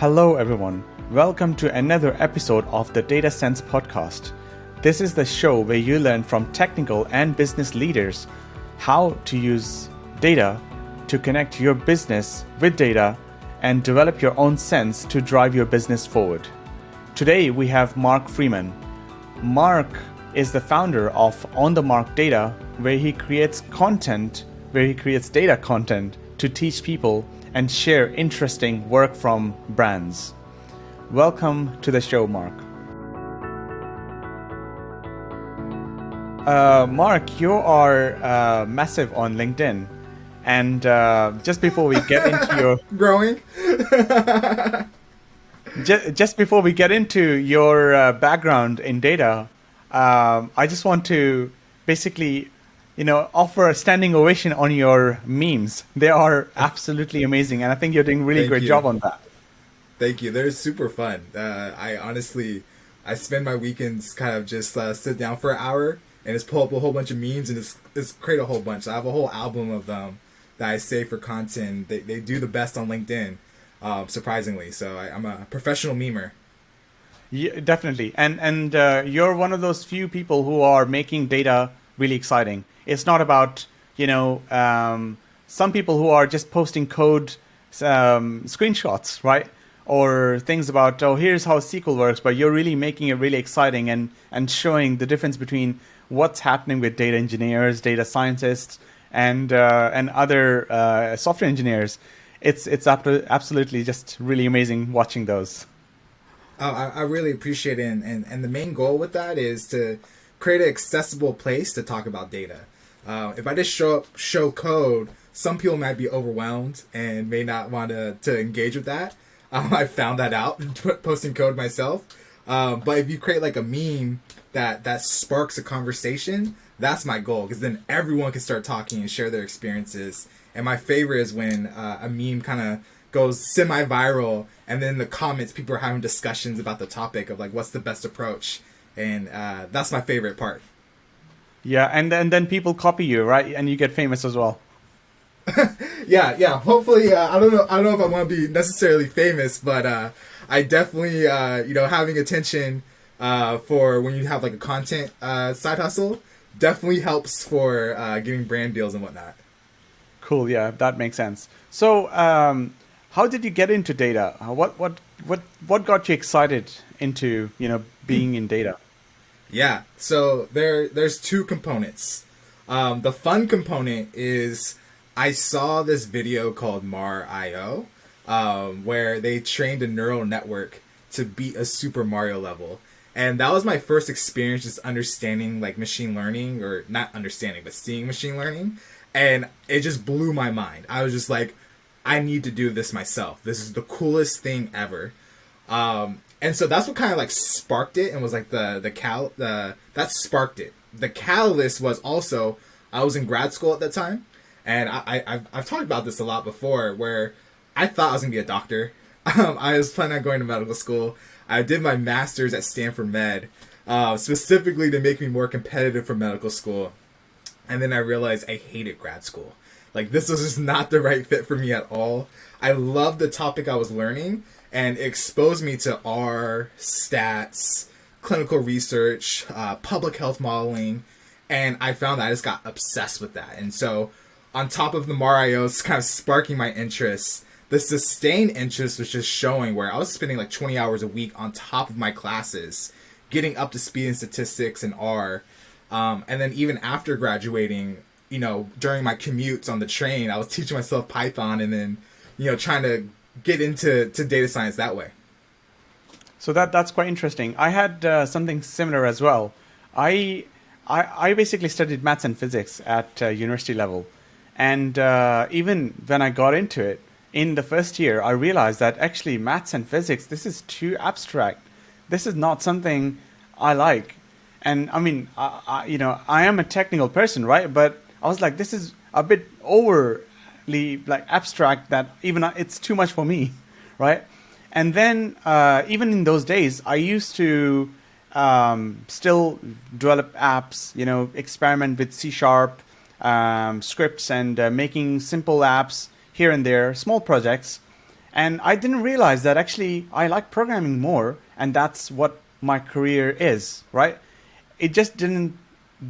Hello, everyone. Welcome to another episode of the Data Sense podcast. This is the show where you learn from technical and business leaders how to use data to connect your business with data and develop your own sense to drive your business forward. Today, we have Mark Freeman. Mark is the founder of On the Mark Data, where he creates data content to teach people and share interesting work from brands. Welcome to the show, Mark. Mark, you are massive on LinkedIn. And just before we get into your... Growing? just before we get into your background in data, I just want to basically offer a standing ovation on your memes. They are absolutely amazing, and I think you're doing a really great job on that. Thank you. They're super fun. I spend my weekends kind of just sit down for an hour and just pull up a whole bunch of memes and just create a whole bunch. I have a whole album of them that I save for content. They do the best on LinkedIn, surprisingly. So I'm a professional memer. Yeah, definitely. And you're one of those few people who are making data really exciting. It's not about, some people who are just posting code screenshots, right? Or things about, here's how SQL works, but you're really making it really exciting and showing the difference between what's happening with data engineers, data scientists, and other software engineers. It's absolutely just really amazing watching those. I really appreciate it. And the main goal with that is to create an accessible place to talk about data. If I just show code, some people might be overwhelmed and may not want to engage with that. I found that out posting code myself. But if you create like a meme that sparks a conversation, that's my goal, because then everyone can start talking and share their experiences. And my favorite is when a meme kind of goes semi-viral, and then in the comments people are having discussions about the topic of like what's the best approach, and that's my favorite part. Yeah, and then people copy you, right? And you get famous as well. Yeah. Hopefully, I don't know if I want to be necessarily famous, but I definitely, having attention for when you have like a content side hustle definitely helps for getting brand deals and whatnot. Cool. Yeah, that makes sense. So, how did you get into data? What got you excited into being in data? Yeah, so there's two components. The fun component is I saw this video called Mar.io, where they trained a neural network to beat a Super Mario level. And that was my first experience just understanding like machine learning, or not understanding, but seeing machine learning. And it just blew my mind. I was just like, I need to do this myself. This is the coolest thing ever. And so that's what kind of like sparked it, and was like that sparked it. The catalyst was also, I was in grad school at that time, and I've talked about this a lot before, where I thought I was gonna be a doctor. I was planning on going to medical school. I did my master's at Stanford Med, specifically to make me more competitive for medical school. And then I realized I hated grad school. Like, this was just not the right fit for me at all. I loved the topic I was learning, and it exposed me to R, stats, clinical research, public health modeling, and I found that I just got obsessed with that. And so, on top of the Mario kind of sparking my interest, the sustained interest was just showing where I was spending like 20 hours a week on top of my classes, getting up to speed in statistics and R. And then even after graduating, during my commutes on the train, I was teaching myself Python, and then, trying to get into data science that way. So that's quite interesting. I had something similar as well. I basically studied maths and physics at university level, and even when I got into it in the first year, I realized that actually maths and physics, this is too abstract. This is not something I like. And I mean, I am a technical person, right? But I was like, this is a bit overly like abstract that even it's too much for me, right? And then even in those days, I used to still develop apps, experiment with C#, scripts, and making simple apps here and there, small projects. And I didn't realize that actually I like programming more, and that's what my career is, right? It just didn't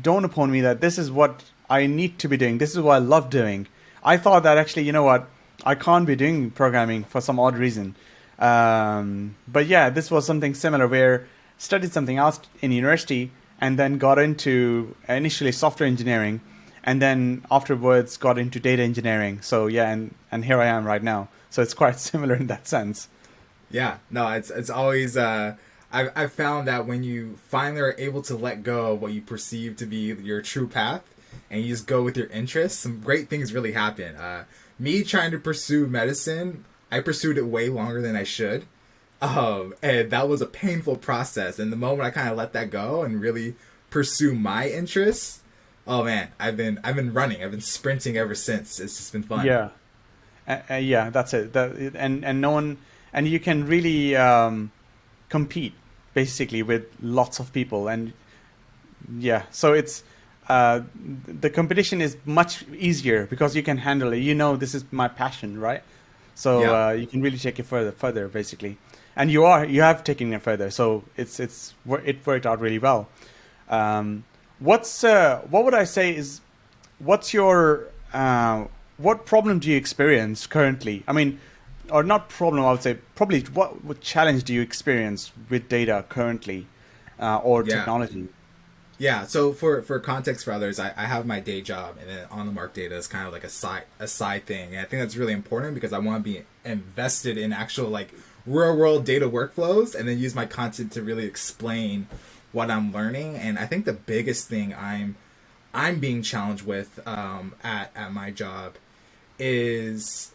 dawn upon me that this is what I need to be doing. This is what I love doing. I thought that actually, you know what, I can't be doing programming for some odd reason. But yeah, this was something similar where studied something else in university and then got into initially software engineering and then afterwards got into data engineering. So yeah, and here I am right now. So it's quite similar in that sense. Yeah, no, it's always I've found that when you finally are able to let go of what you perceive to be your true path and you just go with your interests, some great things really happen. Me trying to pursue medicine, I pursued it way longer than I should. And that was a painful process. And the moment I kind of let that go and really pursue my interests, oh man, I've been running, I've been sprinting ever since. It's just been fun. Yeah. Yeah, that's it. And no one, and you can really compete basically with lots of people, and yeah, so it's the competition is much easier because you can handle it. You know, this is my passion, right? So Yeah. you can really take it further, basically, and you have taken it further. So it worked out really well. What would I say is what's your what problem do you experience currently? I mean, or not problem, I would say probably what challenge do you experience with data currently, or Yeah. technology? Yeah, so for context for others, I have my day job, and then on the mark data is kind of like a side thing, and I think that's really important because I want to be invested in actual like real world data workflows, and then use my content to really explain what I'm learning. And I think the biggest thing I'm being challenged with at my job is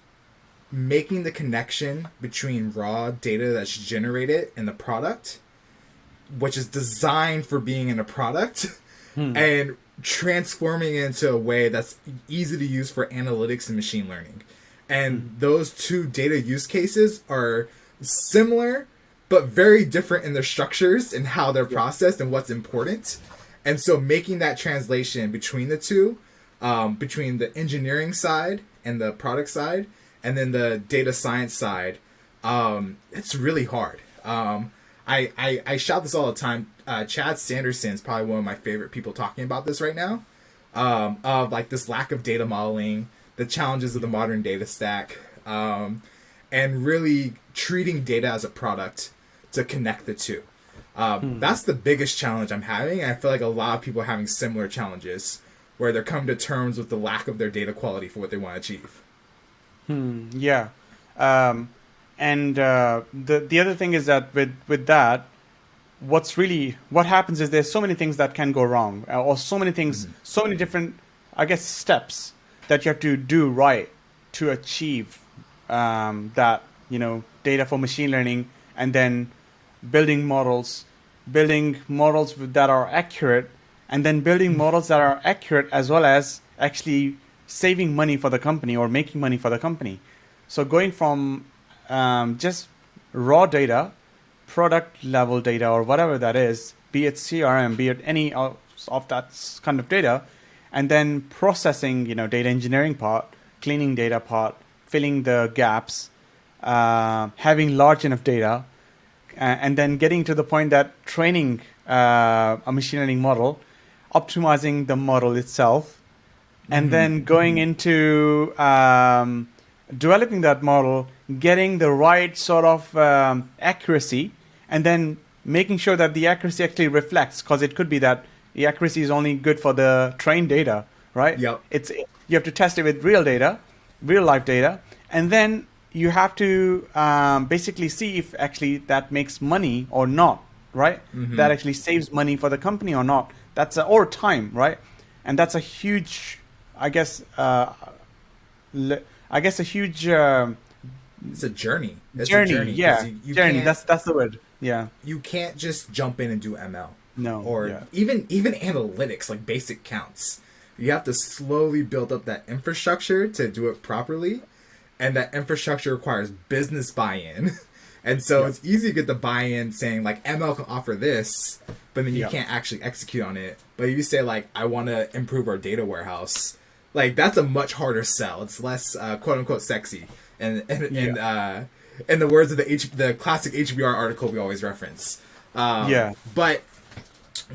making the connection between raw data that's generated in the product, which is designed for being in a product, Hmm. and transforming it into a way that's easy to use for analytics and machine learning. And those two data use cases are similar, but very different in their structures and how they're Yeah. processed and what's important. And so making that translation between the two, between the engineering side and the product side, and then the data science side, it's really hard. I shout this all the time. Chad Sanderson is probably one of my favorite people talking about this right now. Of like this lack of data modeling, the challenges of the modern data stack, and really treating data as a product to connect the two. That's the biggest challenge I'm having, and I feel like a lot of people are having similar challenges where they're coming to terms with the lack of their data quality for what they want to achieve. Yeah. Um, and the other thing is that with that, what happens is there's so many things that can go wrong, or so many things, so many different, I guess, steps that you have to do right to achieve that, data for machine learning, and then building models, that are accurate, and then building models that are accurate as well as actually saving money for the company or making money for the company. So going from just raw data, product level data, or whatever that is, be it CRM, be it any of that kind of data, and then processing, data engineering part, cleaning data part, filling the gaps, having large enough data, and then getting to the point that training a machine learning model, optimizing the model itself, and then going into developing that model, getting the right sort of accuracy, and then making sure that the accuracy actually reflects, because it could be that the accuracy is only good for the trained data, right? Yep. You have to test it with real data, real life data, and then you have to basically see if actually that makes money or not, right? That actually saves money for the company or not. Or time, right? And that's a huge, I guess, a huge It's a journey. It's a journey. journey because Yeah, you journey. can't That's the word. Yeah. you can't just jump in and do ML No. or Yeah. even analytics like basic counts. You have to slowly build up that infrastructure to do it properly, and that infrastructure requires business buy-in. And so Yeah. it's easy to get the buy-in saying like ML can offer this, but then you Yeah. can't actually execute on it. But if you say like I want to improve our data warehouse, like that's a much harder sell. It's less quote unquote sexy, and Yeah. in the words of the classic HBR article we always reference. Yeah. But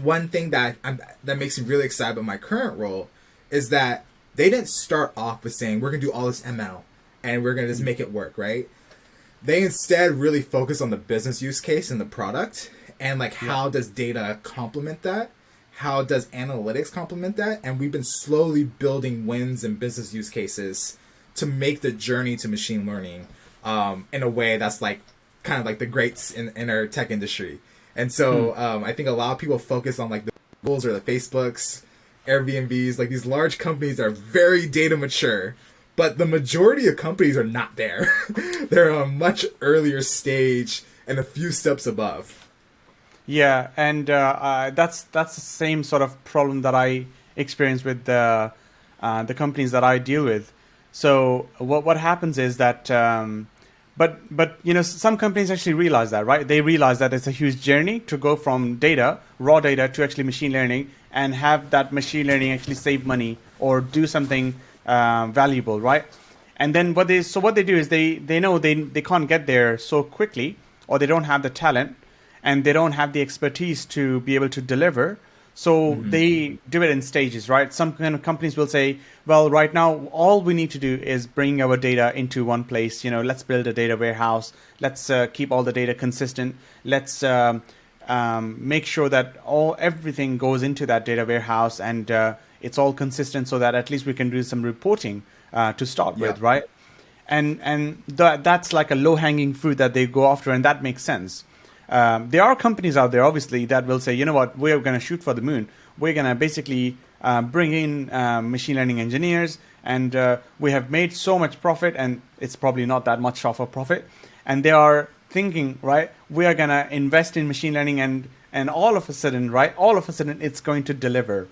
one thing that makes me really excited about my current role is that they didn't start off with saying we're gonna do all this ML and we're gonna just make it work, right? They instead really focus on the business use case and the product, and like how does data complement that? How does analytics complement that? And we've been slowly building wins and business use cases to make the journey to machine learning in a way that's like kind of like the greats in our tech industry. And so I think a lot of people focus on like the Googles or the Facebooks, Airbnbs, like these large companies are very data mature, but the majority of companies are not there. They're on a much earlier stage and a few steps above. Yeah, and that's the same sort of problem that I experience with the companies that I deal with. So what happens is that, but you know, some companies actually realize that, right? They realize that it's a huge journey to go from data, raw data, to actually machine learning, and have that machine learning actually save money or do something valuable, right? And then what they do is they know they can't get there so quickly, or they don't have the talent and they don't have the expertise to be able to deliver. So they do it in stages, right? Some kind of companies will say, well, right now, all we need to do is bring our data into one place. You know, let's build a data warehouse. Let's keep all the data consistent. Let's make sure that everything goes into that data warehouse and it's all consistent so that at least we can do some reporting to start with, right? And that's like a low-hanging fruit that they go after, and that makes sense. There are companies out there, obviously, that will say, you know what, we're going to shoot for the moon. We're going to basically bring in machine learning engineers, and we have made so much profit, and it's probably not that much of a profit. And they are thinking, right, we are going to invest in machine learning, and all of a sudden, it's going to deliver.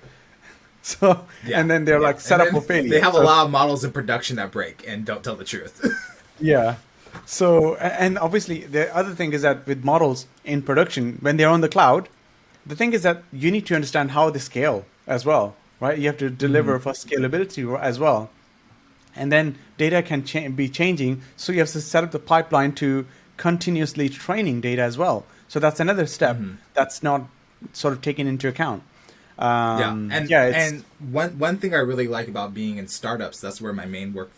So, and then they're like set up for failure. They have a lot of models in production that break and don't tell the truth. Yeah. So, and obviously the other thing is that with models in production, when they're on the cloud, the thing is that you need to understand how they scale as well, right? You have to deliver for scalability as well. And then data can be changing. So you have to set up the pipeline to continuously training data as well. So that's another step that's not sort of taken into account. And one thing I really like about being in startups, that's where my main work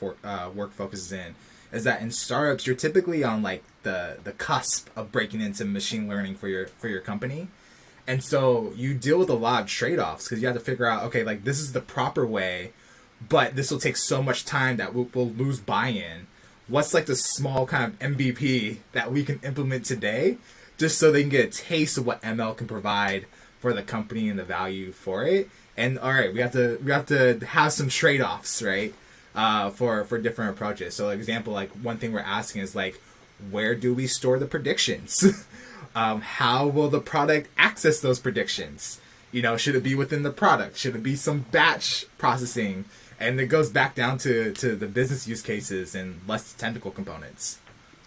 focuses in, is that in startups you're typically on like the cusp of breaking into machine learning for your company, and so you deal with a lot of trade-offs because you have to figure out, okay, like this is the proper way, but this will take so much time that we'll lose buy-in. What's like the small kind of MVP that we can implement today, just so they can get a taste of what ML can provide for the company and the value for it. And all right, we have to have some trade-offs, right? For different approaches. So, like example, like one thing we're asking is like, where do we store the predictions? How will the product access those predictions? You know, should it be within the product? Should it be some batch processing? And it goes back down to the business use cases and less technical components.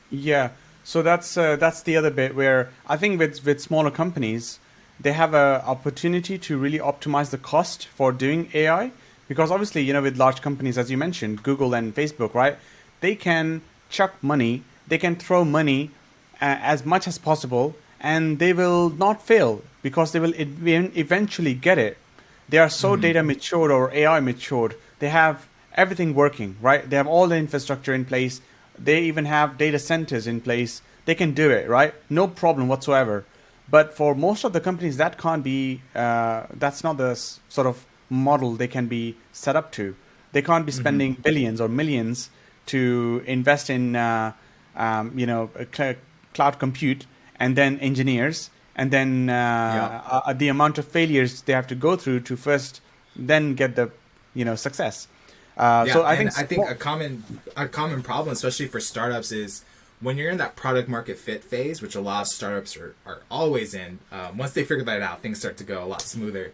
Yeah. So that's the other bit where I think with smaller companies, they have an opportunity to really optimize the cost for doing AI. Because obviously, you know, with large companies, as you mentioned, Google and Facebook, right? They can chuck money, they can throw money as much as possible, and they will not fail because they will eventually get it. They are so data matured or AI matured. They have everything working, right? They have all the infrastructure in place. They even have data centers in place. They can do it, right? No problem whatsoever. But for most of the companies, that can't be, that's not the sort of model they can be set up to. They can't be spending billions or millions to invest in, cloud compute and then engineers and then the amount of failures they have to go through to first then get the, success. So I think a common problem, especially for startups, is when you're in that product market fit phase, which a lot of startups are always in. Once they figure that out, things start to go a lot smoother.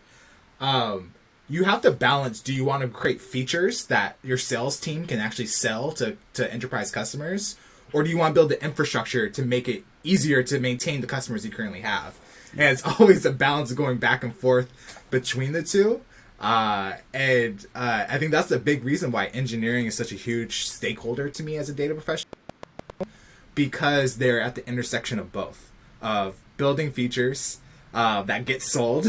You have to balance, do you want to create features that your sales team can actually sell to enterprise customers? Or do you want to build the infrastructure to make it easier to maintain the customers you currently have? And it's always a balance of going back and forth between the two. I think that's a big reason why engineering is such a huge stakeholder to me as a data professional. because they're at the intersection of both, of building features that get sold,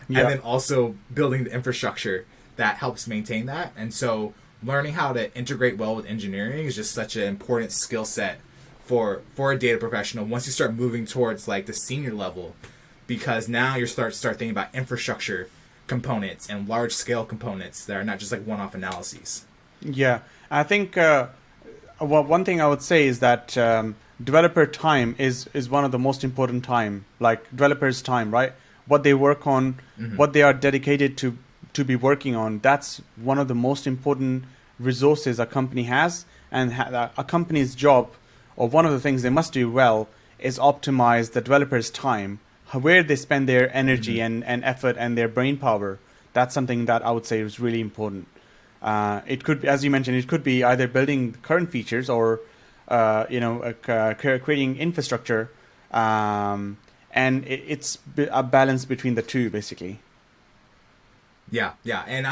Yeah. and then also building the infrastructure that helps maintain that. And so learning how to integrate well with engineering is just such an important skill set for a data professional once you start moving towards like the senior level, because now you start thinking about infrastructure components and large scale components that are not just like one-off analyses. Yeah, I think one thing I would say is that developer time is one of the most important time, like developers' time, right? What they work on, what they are dedicated to be working on. That's one of the most important resources a company has, and a company's job, or one of the things they must do well, is optimize the developers' time, where they spend their energy and effort and their brain power. That's something that I would say is really important. It could be, as you mentioned, it could be either building current features or creating infrastructure, and it's a balance between the two, basically. Yeah, and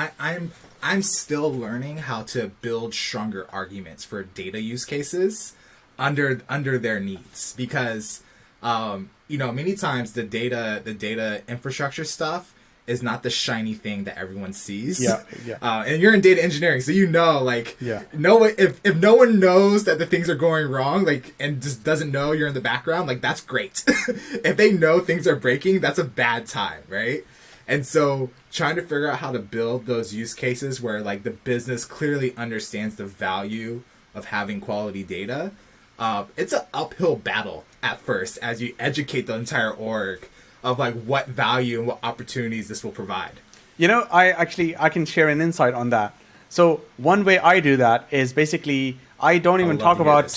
I'm still learning how to build stronger arguments for data use cases under their needs, because many times the data infrastructure stuff is not the shiny thing that everyone sees. Yeah. And you're in data engineering, so if no one knows that the things are going wrong, like, and just doesn't know you're in the background, like, that's great. If they know things are breaking, that's a bad time, right? And so trying to figure out how to build those use cases where like the business clearly understands the value of having quality data, it's an uphill battle at first as you educate the entire org of like what value and what opportunities this will provide. I can share an insight on that. So one way I do that is basically I don't even talk about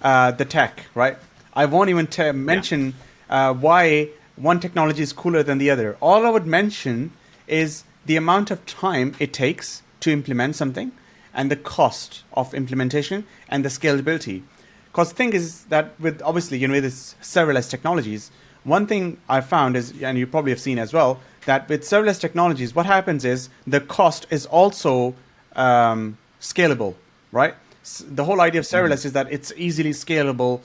the tech, right? I won't even mention why one technology is cooler than the other. All I would mention is the amount of time it takes to implement something, and the cost of implementation, and the scalability. Because the thing is that with obviously with this serverless technologies, one thing I found is, and you probably have seen as well, that with serverless technologies, what happens is the cost is also scalable, right? The whole idea of serverless is that it's easily scalable.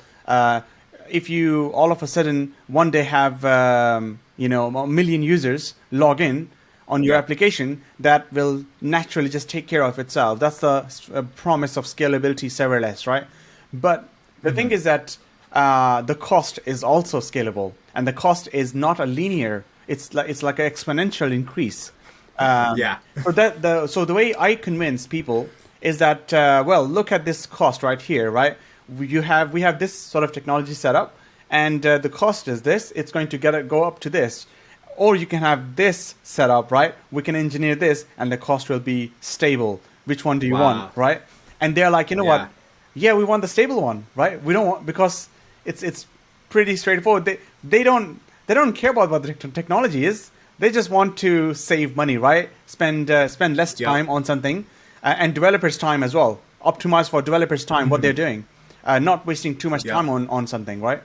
If you all of a sudden one day have a million users log in on your application, that will naturally just take care of itself. That's the promise of scalability serverless, right? But the thing is that the cost is also scalable, and the cost is not a linear. It's like an exponential increase. So the way I convince people is that look at this cost right here, right? We have this sort of technology set up, and the cost is this. It's going to go up to this, or you can have this set up, right? We can engineer this, and the cost will be stable. Which one do you want, right? And they're like, what? Yeah, we want the stable one, right? We don't want, because it's pretty straightforward. They don't care about what the technology is. They just want to save money, right? Spend less time on something, and developers' time as well. Optimize for developers' time, what they're doing, not wasting too much time on something, right?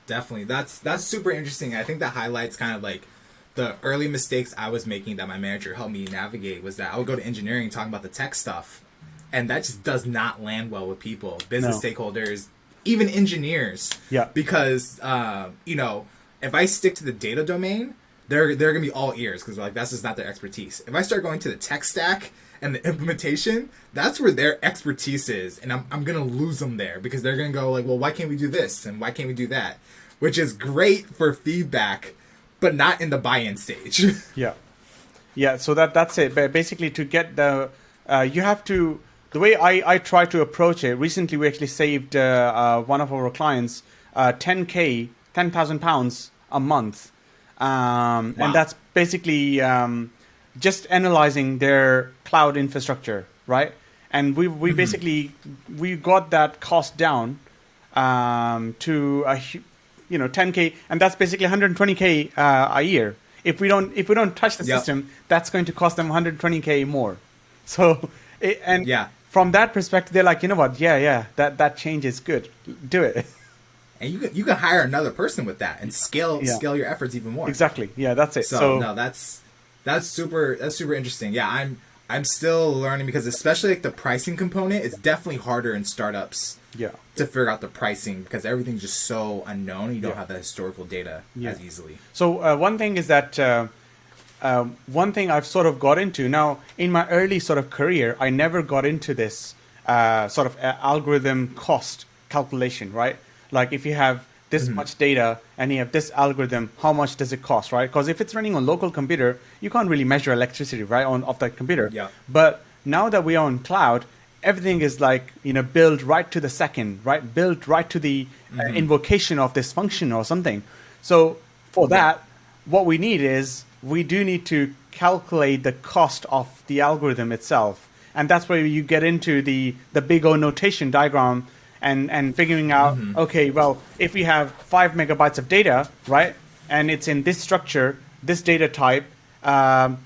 Definitely, that's super interesting. I think that highlights kind of like the early mistakes I was making that my manager helped me navigate. Was that I would go to engineering talking about the tech stuff, and that just does not land well with people, business stakeholders, even engineers. Yeah. Because if I stick to the data domain, they're gonna be all ears because like that's just not their expertise. If I start going to the tech stack and the implementation, that's where their expertise is, and I'm gonna lose them there because they're gonna go like, well, why can't we do this and why can't we do that? Which is great for feedback, but not in the buy-in stage. Yeah. So that's it. But basically, to get you have to. The way I try to approach it. Recently, we actually saved one of our clients 10,000 pounds a month, and that's basically just analyzing their cloud infrastructure, right? And we basically we got that cost down to 10K, and that's basically 120K a year. If we don't touch the system, that's going to cost them 120K more. So from that perspective, they're like, that change is good. Do it. And you can hire another person with that and scale your efforts even more. Exactly. Yeah, that's it. So no, that's super interesting. Yeah, I'm still learning because especially like the pricing component, it's definitely harder in startups Yeah. to figure out the pricing because everything's just so unknown. You don't Yeah. have the historical data Yeah. as easily. So one thing is that one thing I've sort of got into now in my early sort of career, I never got into this sort of algorithm cost calculation, right? Like if you have this much data and you have this algorithm, how much does it cost, right? Because if it's running on local computer, you can't really measure electricity, right, on of that computer. Yeah. But now that we are on cloud, everything is like built right to the second, right? Built right to the invocation of this function or something. So for that, what we need is we do need to calculate the cost of the algorithm itself, and that's where you get into the big O notation diagram and figuring out, okay, well, if we have 5 MB of data, right, and it's in this structure, this data type,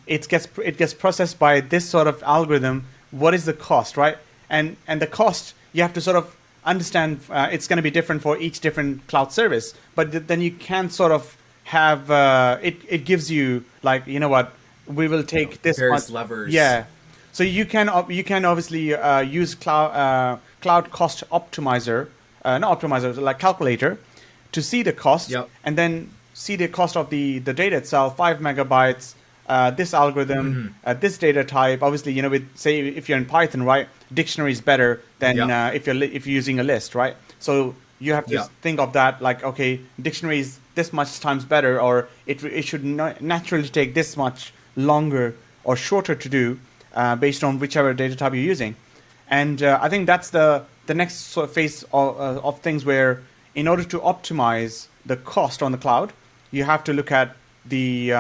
it gets processed by this sort of algorithm. What is the cost, right? And the cost, you have to sort of understand. It's going to be different for each different cloud service, but then you can sort of have it gives you like, what, we will take this various much levers. Yeah. So you can obviously use cloud cost optimizer, not optimizer, like calculator, to see the cost. Yep. And then see the cost of the data itself, 5 MB, this algorithm, this data type. Obviously, with, say, if you're in Python, right, dictionary is better than Yep. if you're using a list, right? So you have to Yep. think of that, like, okay, dictionary is this much times better, or it should naturally take this much longer or shorter to do, based on whichever data type you're using. And I think that's the next sort of phase of things, where in order to optimize the cost on the cloud, you have to look at the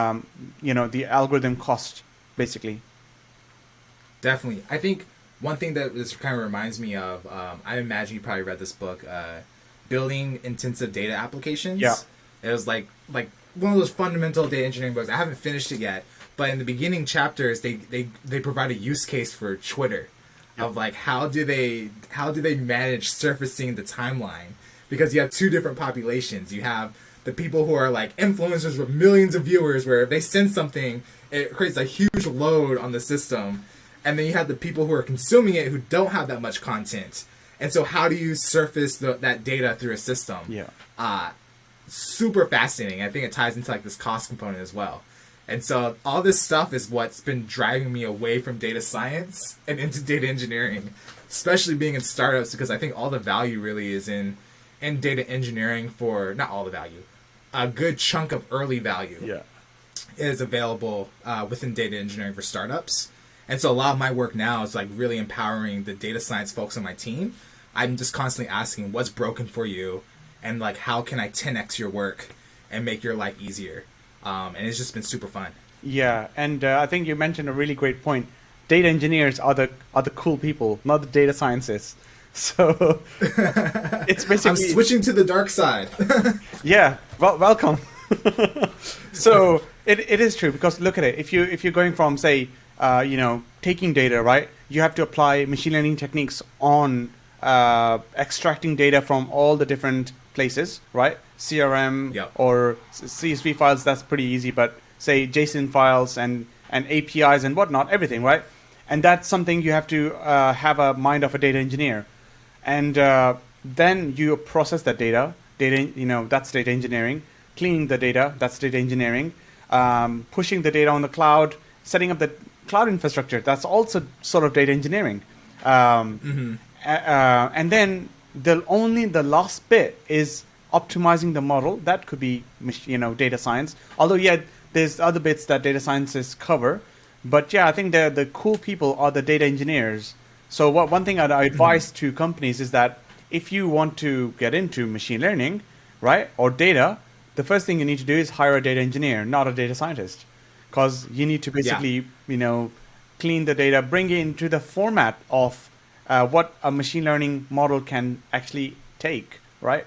the algorithm cost, basically. Definitely. I think one thing that this kind of reminds me of, I imagine you probably read this book, Building Intensive Data Applications. Yeah. It was like one of those fundamental data engineering books. I haven't finished it yet, but in the beginning chapters, they provide a use case for Twitter, of like how do they manage surfacing the timeline, because you have two different populations. You have the people who are like influencers with millions of viewers, where if they send something, it creates a huge load on the system. And then you have the people who are consuming it who don't have that much content. And so how do you surface that data through a system? Yeah. Super fascinating. I think it ties into like this cost component as well. And so all this stuff is what's been driving me away from data science and into data engineering, especially being in startups, because I think all the value really is in data engineering. For not all the value, a good chunk of early value Yeah. is available within data engineering for startups. And so a lot of my work now is like really empowering the data science folks on my team. I'm just constantly asking what's broken for you, and like how can I 10x your work and make your life easier. And it's just been super fun. Yeah, and I think you mentioned a really great point. Data engineers are the cool people, not the data scientists. So it's basically, I'm switching to the dark side. yeah. Well, welcome. So it is true, because look at it. If you're going from, say, taking data, right, you have to apply machine learning techniques on extracting data from all the different places, right? CRM Yep. or CSV files, that's pretty easy. But say JSON files and APIs and whatnot, everything, right? And that's something you have to have a mind of a data engineer. And then you process that data. That's data engineering. Cleaning the data, that's data engineering. Pushing the data on the cloud, setting up the cloud infrastructure, that's also sort of data engineering. And then the last bit is optimizing the model. That could be data science. Although there's other bits that data scientists cover. But yeah, I think the cool people are the data engineers. So one thing I advise to companies is that if you want to get into machine learning, right, or data, the first thing you need to do is hire a data engineer, not a data scientist, because you need to basically clean the data, bring it into the format of what a machine learning model can actually take, right?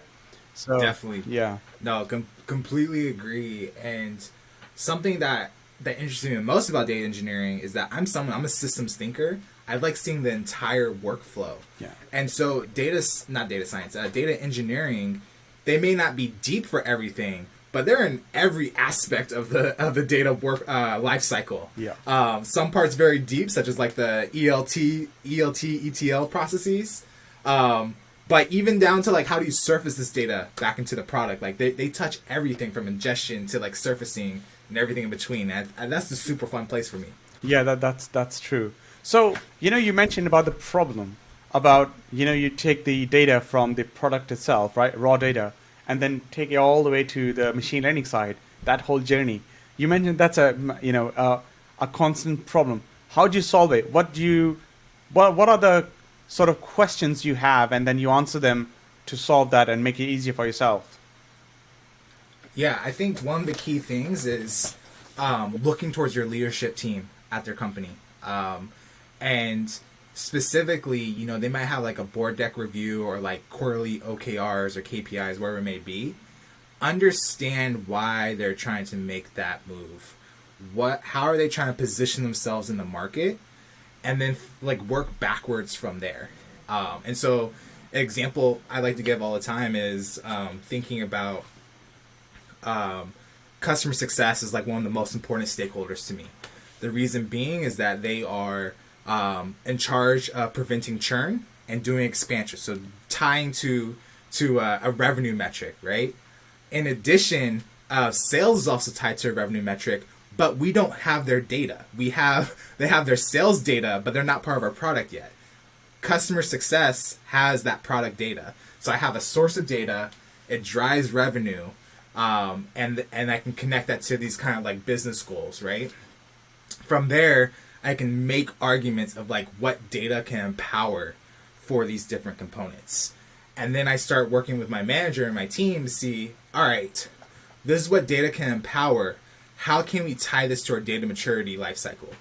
So Definitely. yeah. No, completely agree. And something that interests me the most about data engineering is that I'm a systems thinker. I like seeing the entire workflow. Yeah. And so data engineering, they may not be deep for everything, but they're in every aspect of the data work life cycle. Yeah. Some parts very deep, such as like the ELT, ETL processes. But even down to like how do you surface this data back into the product? Like they touch everything from ingestion to like surfacing and everything in between. And that's the super fun place for me. Yeah, that's true. So, you mentioned about the problem, about, you take the data from the product itself, right? Raw data, and then take it all the way to the machine learning side, that whole journey. You mentioned that's a constant problem. How do you solve it? What are the sort of questions you have, and then you answer them to solve that and make it easier for yourself? Yeah, I think one of the key things is looking towards your leadership team at their company. And specifically, they might have like a board deck review or like quarterly OKRs or KPIs, wherever it may be. Understand why they're trying to make that move. How are they trying to position themselves in the market? And then like work backwards from there. And so an example I like to give all the time is thinking about customer success is like one of the most important stakeholders to me. The reason being is that they are in charge of preventing churn and doing expansion. So tying to a revenue metric, right? In addition, sales is also tied to a revenue metric, but we don't have their data. They have their sales data, but they're not part of our product yet. Customer success has that product data. So I have a source of data, it drives revenue, and I can connect that to these kind of like business goals, right? From there, I can make arguments of like what data can empower for these different components. And then I start working with my manager and my team to see, all right, this is what data can empower. How can we tie this to our data maturity lifecycle?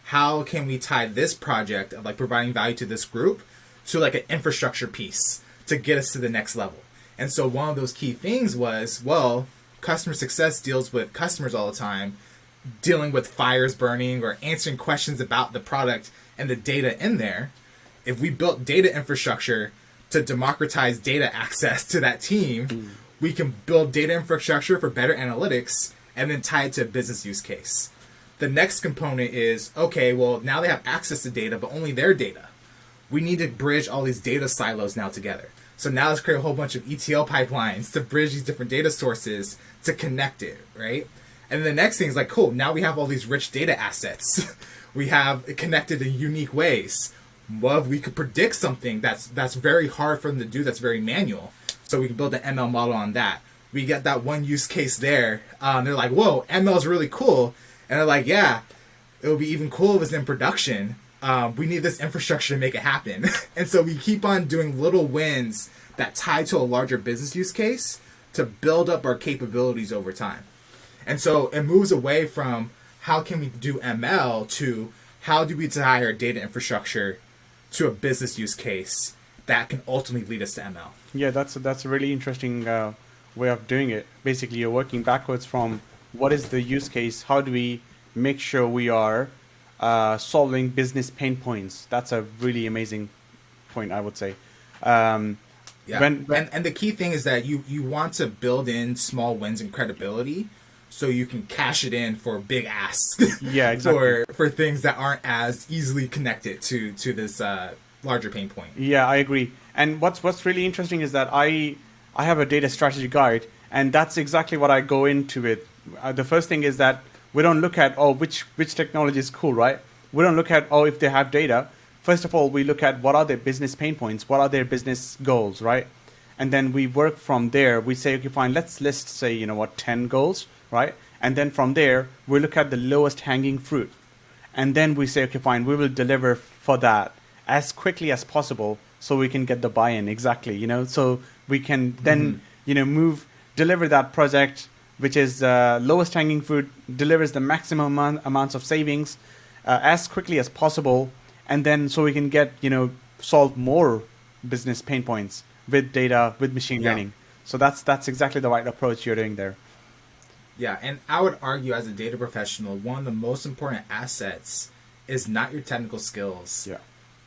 How can we tie this project of like providing value to this group to like an infrastructure piece to get us to the next level? And so one of those key things was, well, customer success deals with customers all the time, dealing with fires burning or answering questions about the product and the data in there. If we built data infrastructure to democratize data access to that team, we can build data infrastructure for better analytics and then tie it to a business use case. The next component is, okay, well, now they have access to data, but only their data. We need to bridge all these data silos now together. So now let's create a whole bunch of ETL pipelines to bridge these different data sources to connect it, right? And the next thing is like, cool, now we have all these rich data assets. We have it connected in unique ways. Well, we could predict something that's very hard for them to do, that's very manual. So we can build an ML model on that. We get that one use case there. They're like, whoa, ML is really cool. And they're like, yeah, it would be even cool if it's in production. We need this infrastructure to make it happen. And so we keep on doing little wins that tie to a larger business use case to build up our capabilities over time. And so it moves away from how can we do ML to how do we tie our data infrastructure to a business use case that can ultimately lead us to ML. Yeah, that's a really interesting way of doing it. Basically, you're working backwards from what is the use case, how do we make sure we are solving business pain points. That's a really amazing point, I would say. Yeah, and the key thing is that you want to build in small wins and credibility so you can cash it in for big asks. Yeah, exactly. for things that aren't as easily connected to this larger pain point. Yeah, I agree. And what's really interesting is that I have a data strategy guide, and that's exactly what I go into it. The first thing is that we don't look at, which technology is cool, right? We don't look at, if they have data. First of all, we look at what are their business pain points, what are their business goals, right? And then we work from there. We say, okay, fine, let's list, say, 10 goals, right? And then from there, we look at the lowest hanging fruit. And then we say, okay, fine, we will deliver for that as quickly as possible so we can get the buy-in, exactly, so we can then, deliver that project, which is lowest hanging fruit, delivers the maximum amounts of savings as quickly as possible. And then so we can get, solve more business pain points with data, with machine learning. So that's exactly the right approach you're doing there. Yeah, and I would argue as a data professional, one of the most important assets is not your technical skills. Yeah.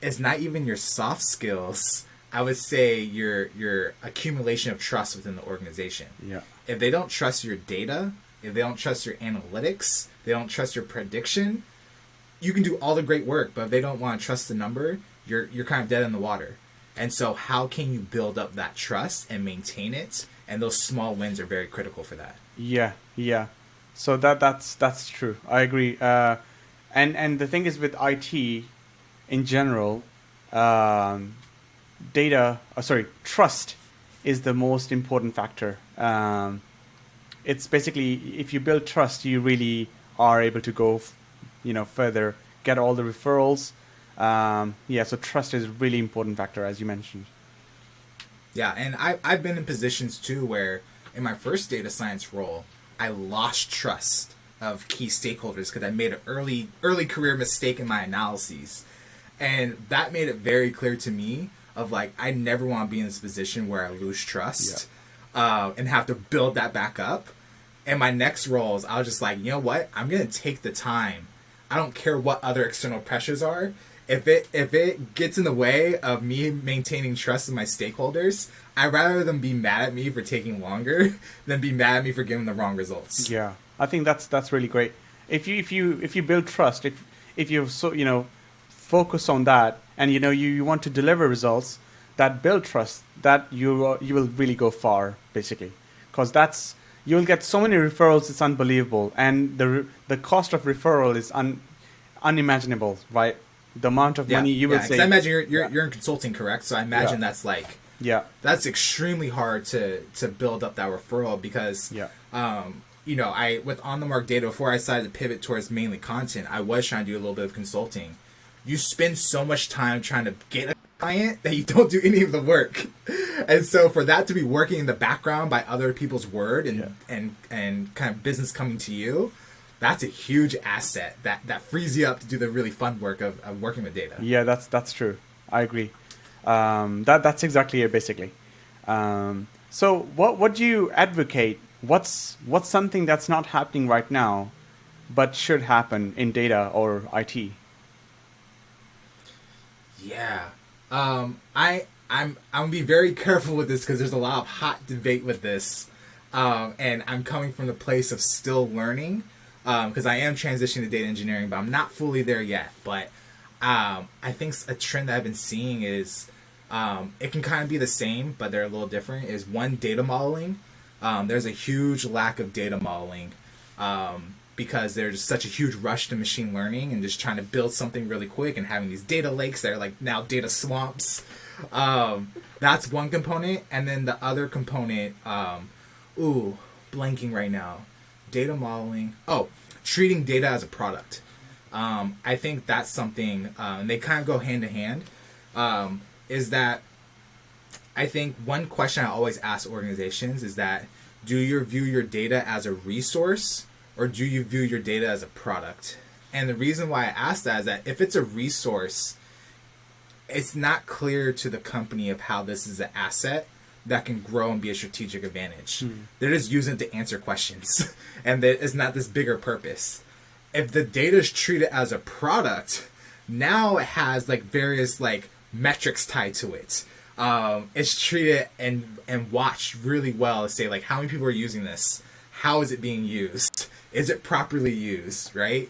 It's not even your soft skills. I would say your accumulation of trust within the organization. Yeah. If they don't trust your data, if they don't trust your analytics, they don't trust your prediction, you can do all the great work, but if they don't want to trust the number, you're kind of dead in the water. And so how can you build up that trust and maintain it? And those small wins are very critical for that. Yeah, yeah. So that's true. I agree. And the thing is with IT in general, um, trust is the most important factor. It's basically if you build trust, you really are able to go, further, get all the referrals. Yeah, so trust is a really important factor, as you mentioned. Yeah, and I've been in positions too where in my first data science role, I lost trust of key stakeholders because I made an early career mistake in my analyses. And that made it very clear to me of like, I never want to be in this position where I lose trust and have to build that back up. And my next roles, I was just like, you know what? I'm going to take the time. I don't care what other external pressures are. If it gets in the way of me maintaining trust in my stakeholders, I'd rather them be mad at me for taking longer than be mad at me for giving the wrong results. Yeah, I think that's really great. If you build trust, if you focus on that, and you want to deliver results that build trust, that you will really go far, basically, because you'll get so many referrals, it's unbelievable, and the cost of referral is unimaginable, right? The amount of money you will save. I imagine you're in consulting, correct? So I imagine that's like that's extremely hard to build up that referral because I with On the Mark data before I decided to pivot towards mainly content, I was trying to do a little bit of consulting. You spend so much time trying to get a client that you don't do any of the work, and so for that to be working in the background by other people's word and kind of business coming to you, that's a huge asset that frees you up to do the really fun work of working with data. Yeah, that's true. I agree. That's exactly it, basically. So what do you advocate? What's something that's not happening right now, but should happen in data or IT? Yeah, I'm gonna be very careful with this because there's a lot of hot debate with this, and I'm coming from the place of still learning. Because I am transitioning to data engineering, but I'm not fully there yet. But I think a trend that I've been seeing is it can kind of be the same, but they're a little different. Is one, data modeling. There's a huge lack of data modeling because there's such a huge rush to machine learning and just trying to build something really quick and having these data lakes that are like now data swamps. That's one component, and then the other component. Blanking right now. Data modeling. Treating data as a product. I think that's something, and they kind of go hand to hand, is that I think one question I always ask organizations is that, do you view your data as a resource or do you view your data as a product? And the reason why I ask that is that if it's a resource, it's not clear to the company of how this is an asset that can grow and be a strategic advantage. They're just using it to answer questions, and that is not this bigger purpose. If the data is treated as a product, now it has like various like metrics tied to it. It's treated and watched really well to say like how many people are using this, how is it being used, is it properly used, right?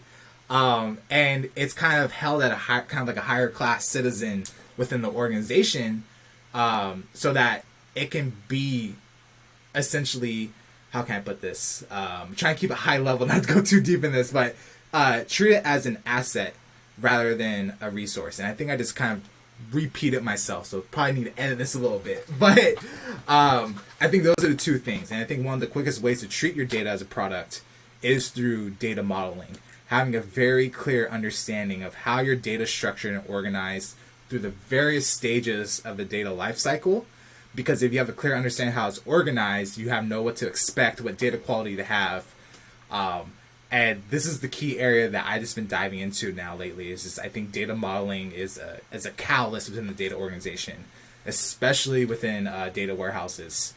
And it's kind of held at a higher class citizen within the organization, so that it can be essentially, how can I put this? Trying to keep it high level, not to go too deep in this, but treat it as an asset rather than a resource. And I think I just kind of repeated myself, so probably need to edit this a little bit. But I think those are the two things. And I think one of the quickest ways to treat your data as a product is through data modeling. Having a very clear understanding of how your data is structured and organized through the various stages of the data lifecycle. Because if you have a clear understanding how it's organized, you know what to expect, what data quality to have. And this is the key area that I've just been diving into now lately. Is just I think data modeling is a catalyst within the data organization, especially within data warehouses.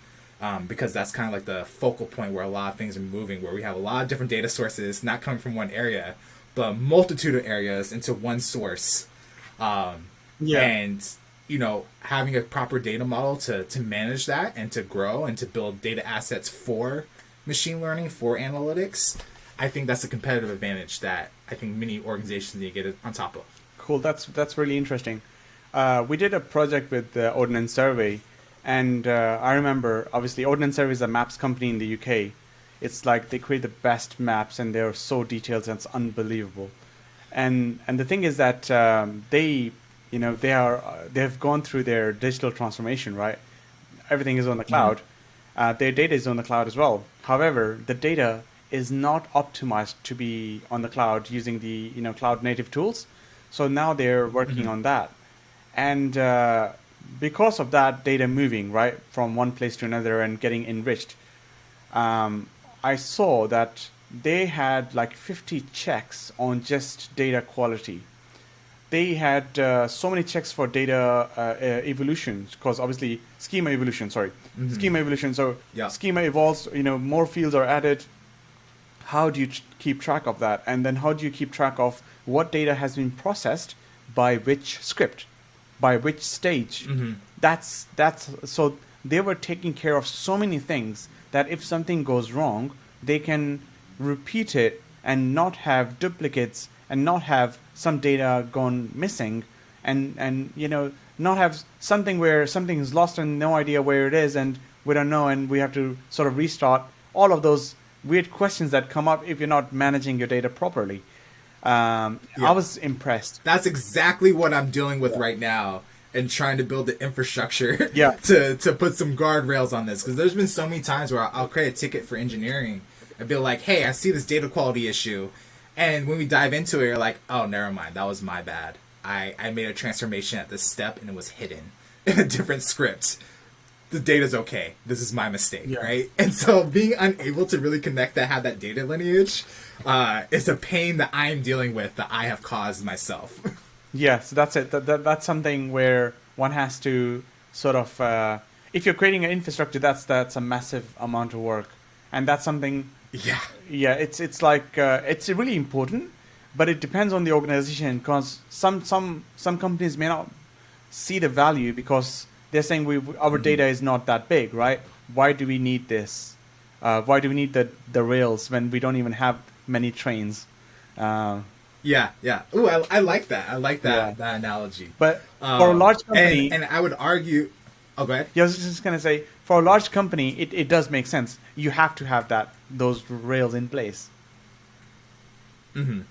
Because that's kind of like the focal point where a lot of things are moving, where we have a lot of different data sources not coming from one area, but a multitude of areas into one source. And having a proper data model to manage that and to grow and to build data assets for machine learning, for analytics, I think that's a competitive advantage that I think many organizations need to get on top of. Cool. That's really interesting. We did a project with the Ordnance Survey, and I remember obviously Ordnance Survey is a maps company in the UK. It's like they create the best maps, and they're so detailed, and it's unbelievable. And the thing is that they've gone through their digital transformation, right? Everything is on the cloud. Their data is on the cloud as well. However, the data is not optimized to be on the cloud using the cloud native tools. So now they're working on that, and because of that data moving right from one place to another and getting enriched, I saw that they had like 50 checks on just data quality. They had so many checks for data evolutions, because obviously schema evolution. Sorry, schema evolution. So Yeah. schema evolves. More fields are added. How do you keep track of that? And then how do you keep track of what data has been processed by which script, by which stage? That's so they were taking care of so many things that if something goes wrong, they can repeat it and not have duplicates and not have some data gone missing, and not have something where something is lost and no idea where it is, and we don't know, and we have to sort of restart. All of those weird questions that come up if you're not managing your data properly. I was impressed. That's exactly what I'm dealing with right now, and trying to build the infrastructure Yeah. to put some guardrails on this. Because there's been so many times where I'll create a ticket for engineering and be like, hey, I see this data quality issue. And when we dive into it, you're like, oh, never mind. That was my bad. I made a transformation at this step and it was hidden in a different script. The data's okay. This is my mistake, right? And so being unable to really connect that, have that data lineage, is a pain that I'm dealing with that I have caused myself. Yeah, so that's it. That's something where one has to sort of, if you're creating an infrastructure, that's a massive amount of work, and that's something. Yeah. Yeah, it's like it's really important, but it depends on the organization, because some companies may not see the value because they're saying our data is not that big, right? Why do we need this? Why do we need the rails when we don't even have many trains? Yeah. Ooh, I like that. I like that that analogy. But for a large company, and I would argue. Oh, go ahead. Yeah, I was just gonna say, for a large company, it does make sense. You have to have those rails in place. And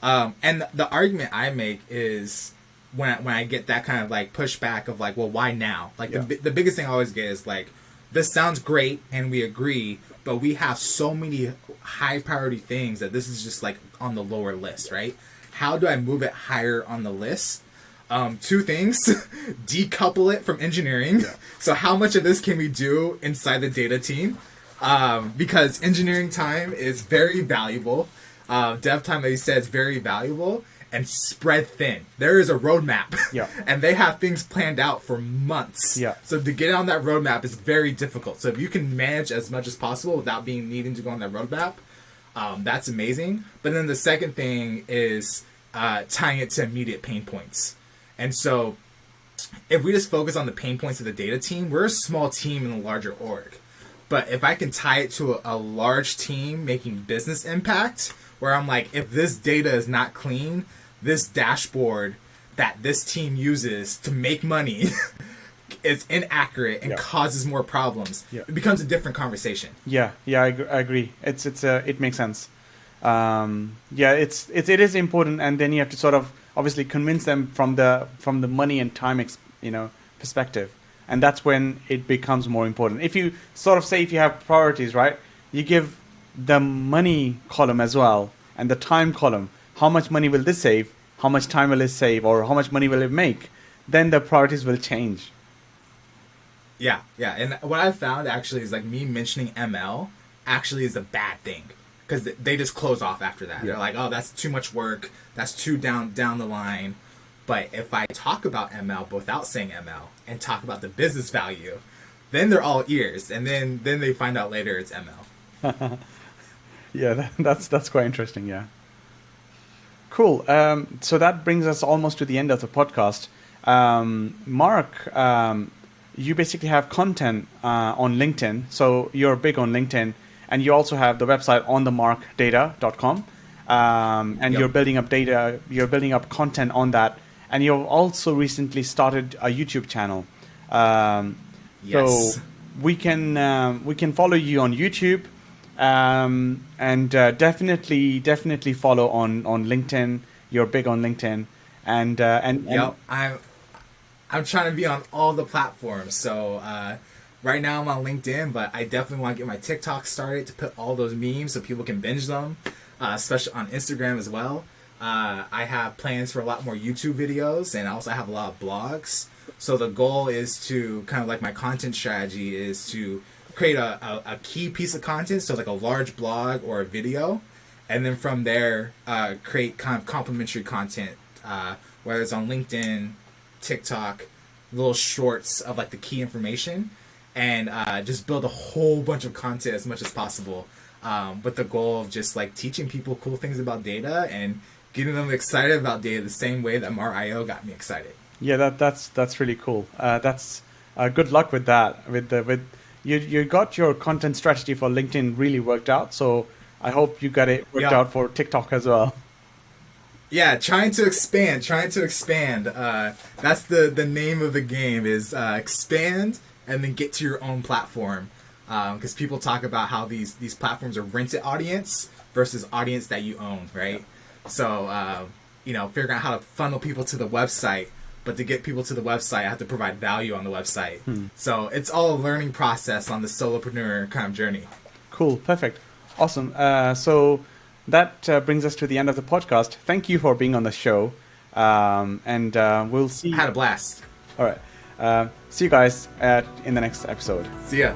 the argument I make is when I get that kind of like pushback of like, well, why now? Like the biggest thing I always get is like, this sounds great and we agree, but we have so many high priority things that this is just like on the lower list, right? How do I move it higher on the list? Two things: decouple it from engineering. Yeah. So how much of this can we do inside the data team? Because engineering time is very valuable. Dev time, like you said, is very valuable and spread thin. There is a roadmap, and they have things planned out for months. Yeah. So to get on that roadmap is very difficult. So if you can manage as much as possible without needing to go on that roadmap, that's amazing. But then the second thing is tying it to immediate pain points. And so if we just focus on the pain points of the data team, we're a small team in a larger org. But if I can tie it to a large team making business impact, where I'm like, if this data is not clean, this dashboard that this team uses to make money is inaccurate and causes more problems, it becomes a different conversation. Yeah, I agree. It makes sense. It is important, and then you have to sort of obviously convince them from the money and time perspective, and that's when it becomes more important. If you sort of say, if you have priorities, right, you give the money column as well and the time column. How much money will this save? How much time will it save? Or how much money will it make? Then the priorities will change. Yeah. And what I've found actually is like me mentioning ML actually is a bad thing, because they just close off after that. They're like, oh, that's too much work. That's too down the line. But if I talk about ML without saying ML and talk about the business value, then they're all ears. And then they find out later it's ML. Yeah, that's quite interesting. Yeah. Cool. So that brings us almost to the end of the podcast. Mark, you basically have content on LinkedIn. So you're big on LinkedIn, and you also have the website onthemarkdata.com. And Yep. you're building up data, you're building up content on that. And you've also recently started a YouTube channel. Um, so Yes. we can follow you on YouTube, and definitely follow on LinkedIn. You're big on LinkedIn, and Yep. I'm trying to be on all the platforms. So right now I'm on LinkedIn, but I definitely want to get my TikTok started to put all those memes so people can binge them, especially on Instagram as well. I have plans for a lot more YouTube videos, and also I have a lot of blogs. So the goal is to kind of like my content strategy is to create a key piece of content, so like a large blog or a video, and then from there create kind of complementary content, whether it's on LinkedIn, TikTok, little shorts of like the key information, and just build a whole bunch of content as much as possible, with the goal of just like teaching people cool things about data and getting them excited about data the same way that Mar.io got me excited. yeah, that's really cool. That's good luck with that. With you got your content strategy for LinkedIn really worked out. So I hope you got it worked Yep. out for TikTok as well. Yeah, trying to expand. That's the name of the game is expand and then get to your own platform. Because people talk about how these platforms are rented audience versus audience that you own, right? So figuring out how to funnel people to the website, but to get people to the website, I have to provide value on the website. So it's all a learning process on the solopreneur kind of journey. Cool, perfect, awesome. So that brings us to the end of the podcast. Thank you for being on the show, and we'll I see. had a blast. All right, see you guys in the next episode. See ya.